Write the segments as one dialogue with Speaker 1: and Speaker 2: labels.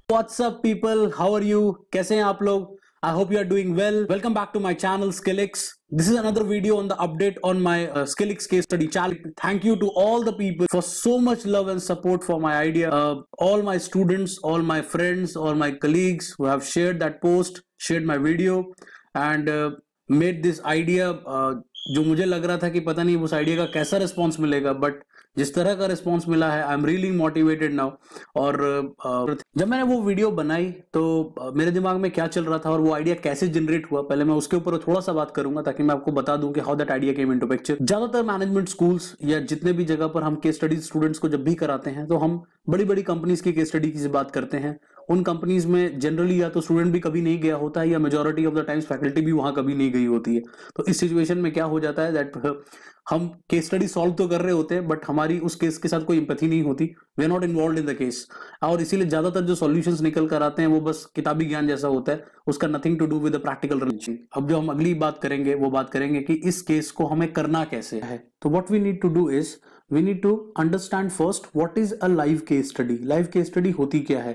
Speaker 1: What's up people? How are you? कैसे हैं आप लोग? I hope you are doing well. Welcome back to my channel Skillix. This is another video on the update on my Skillix case study challenge. Thank you to all the people for so much love and support for my idea. All my students, all my friends, all my colleagues who have shared that post, shared my video and made this idea. जो मुझे लग रहा था कि पता नहीं उस idea का कैसा रिस्पॉन्स मिलेगा, बट जिस तरह का रिस्पॉन्स मिला है I am really motivated now. और जब मैंने वो वीडियो बनाई तो मेरे दिमाग में क्या चल रहा था और वो आइडिया कैसे जनरेट हुआ, पहले मैं उसके ऊपर थोड़ा सा बात करूंगा ताकि मैं आपको बता दूं कि how that idea came into picture. ज्यादातर मैनेजमेंट स्कूल्स या जितने भी जगह पर हम केस स्टडीज स्टूडेंट्स को जब भी कराते हैं तो हम बड़ी बड़ी कंपनीज की केस स्टडी की बात करते हैं। उन कंपनीज में जनरली या तो स्टूडेंट भी कभी नहीं गया होता है या majority of the times faculty भी वहां कभी नहीं गई होती है। तो इस सिचुएशन में क्या हो जाता है दैट हम केस स्टडी सॉल्व तो कर रहे होते हैं बट हमारी उस केस के साथ कोई एम्पैथी नहीं होती, we are not involved in the case. और इसीलिए ज्यादातर जो सॉल्यूशंस निकल कर आते हैं वो बस किताबी ज्ञान जैसा होता है, उसका nothing to do with the practical relation. अब जो हम अगली बात करेंगे वो बात करेंगे कि इस केस को हमें करना कैसे है। तो what we need to do is we need to understand first what is a live case study। live case study होती क्या है?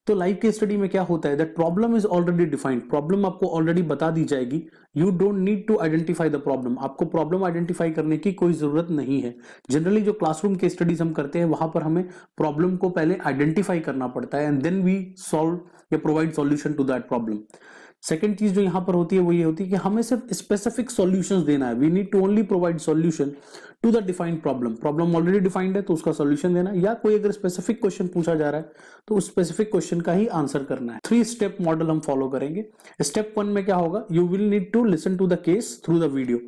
Speaker 1: तो live case study में क्या होता है that problem is already defined। problem आपको already बता दी जाएगी। you don't need to identify the problem। आपको problem identify करने की कोई जरूरत नहीं है। जनरली जो क्लासरूम केस स्टडीज हम करते हैं वहां पर हमें प्रॉब्लम को पहले आइडेंटिफाई करना पड़ता है एंड देन वी सॉल्व या provide solution to that problem. Second चीज जो यहां पर होती है वो ये होती है कि हमें सिर्फ स्पेसिफिक सॉल्यूशंस देना है। We need to only provide solution to the defined problem. Problem already defined है तो उसका सॉल्यूशन देना, या कोई अगर स्पेसिफिक क्वेश्चन पूछा जा रहा है तो उस स्पेसिफिक क्वेश्चन का ही आंसर करना है। 3 स्टेप मॉडल हम फॉलो करेंगे। स्टेप 1 में क्या होगा, you will need to listen to the case through the video.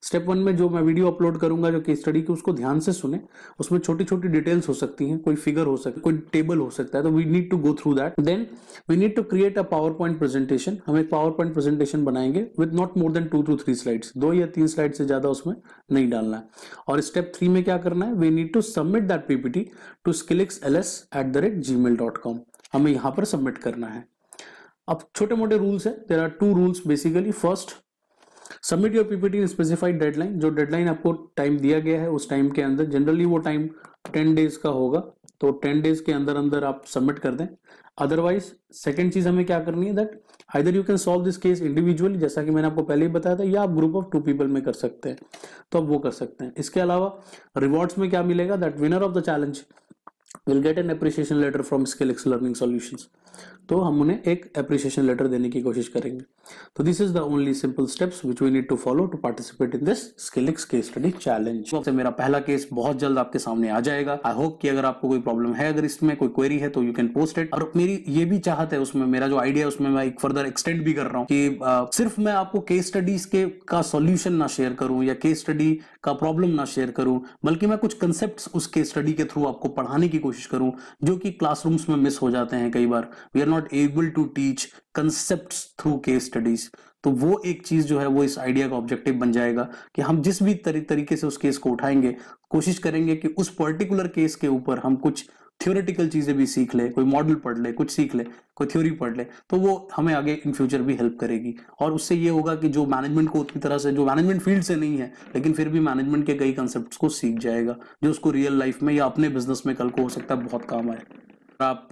Speaker 1: Step 1 में जो मैं वीडियो अपलोड करूंगा जो केस स्टडी की, उसको ध्यान से सुने। उसमें छोटी छोटी डिटेल्स हो सकती हैं, कोई फिगर हो सकता है, कोई टेबल हो सकता है, तो we need to go through that. Then we need to create a PowerPoint presentation. हम एक पावर पॉइंट प्रेजेंटेशन बनाएंगे with not more than 2 to 3 slides. 2 या 3 स्लाइड से ज्यादा उसमें नहीं डालना है। और स्टेप 3 में क्या करना है, we need to submit that PPT to skillixls@gmail.com। हमें यहां पर सबमिट करना है। अब छोटे मोटे रूल्स है, there are 2 rules basically. First, submit your PPT in specified deadline. जो डेडलाइन आपको टाइम दिया गया है उस टाइम के अंदर, जनरली वो टाइम 10 डेज का होगा, तो 10 डेज के अंदर अंदर आप सबमिट कर दें। अदरवाइज सेकंड चीज हमें क्या करनी है, that either you can solve this case individually, जैसा कि मैंने आपको पहले ही बताया था, या आप ग्रुप ऑफ 2 पीपल में कर सकते हैं, तो आप वो कर सकते हैं। इसके अलावा रिवॉर्ड्स में क्या मिलेगा, that winner of the challenge will get an appreciation letter from Skillix Learning Solutions। तो हम उन्हें एक appreciation letter देने की कोशिश करेंगे। तो this is the only simple steps which we need to follow to participate in this Skillix case study challenge। तो मेरा पहला केस बहुत जल्द आपके सामने आ जाएगा। आई होप कि अगर आपको कोई प्रॉब्लम है, अगर इसमें कोई क्वेरी है तो यू कैन पोस्ट इट। और मेरी ये भी चाहत है उसमें, मेरा जो आइडिया है उसमें मैं एक फर्दर एक्सटेंड भी कर रहा हूँ कि सिर्फ मैं आपको केस स्टडीज के का सॉल्यूशन ना शेयर करूं या केस स्टडी का प्रॉब्लम ना शेयर करूं, बल्कि मैं कुछ कंसेप्ट उस केस स्टडी के थ्रू आपको पढ़ाने की कोशिश करूं जो कि क्लासरूम्स में मिस हो जाते हैं कई बार। We are not able to teach concepts through case studies. तो वो एक चीज जो है वो इस आइडिया का ऑब्जेक्टिव बन जाएगा कि हम जिस भी तरीके से उस केस को उठाएंगे, कोशिश करेंगे कि उस पर्टिकुलर केस के ऊपर हम कुछ थ्योरेटिकल चीजें भी सीख ले, कोई मॉडल पढ़ ले, कुछ सीख ले, कोई थ्योरी पढ़ ले, तो वो हमें आगे इन फ्यूचर भी हेल्प करेगी। और उससे ये होगा कि जो मैनेजमेंट को उतनी तरह से, जो मैनेजमेंट फील्ड से नहीं है लेकिन फिर भी मैनेजमेंट के कई कंसेप्ट्स को सीख जाएगा, जो उसको रियल लाइफ में या अपने बिजनेस में कल को हो सकता है बहुत काम आए। आप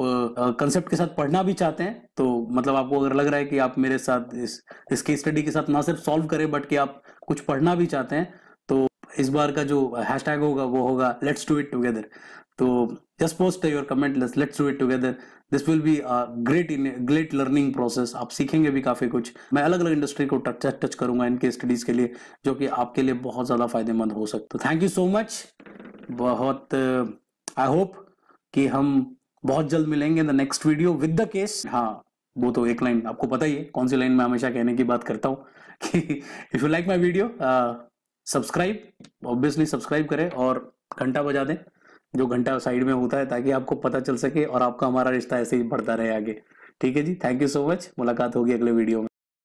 Speaker 1: कंसेप्ट के साथ पढ़ना भी चाहते हैं तो मतलब आपको अगर लग रहा है कि आप मेरे साथ इस केस स्टडी के साथ ना सिर्फ सॉल्व करें बट कि आप कुछ पढ़ना भी चाहते हैं, तो इस बार का जो हैशटैग होगा वो होगा लेट्स डू इट टुगेदर। तो just post your comment, let's do it together. This will be great learning process. आप सीखेंगे भी काफी कुछ। मैं अलग अलग इंडस्ट्री को टच करूंगा इन केस स्टडीज के लिए, जो कि आपके लिए बहुत ज्यादा फायदेमंद हो सकता है। Thank you so much. बहुत आई होप कि हम बहुत जल्द मिलेंगे in the next video with the case. हाँ, वो तो एक लाइन आपको पता ही है कौन सी लाइन मैं हमेशा कहने की बात करता हूँ कि if you like my video subscribe, obviously subscribe करें और घंटा बजा दें, जो घंटा साइड में होता है, ताकि आपको पता चल सके और आपका हमारा रिश्ता ऐसे ही बढ़ता रहे आगे। ठीक है जी, थैंक यू सो मच। मुलाकात होगी अगले वीडियो में।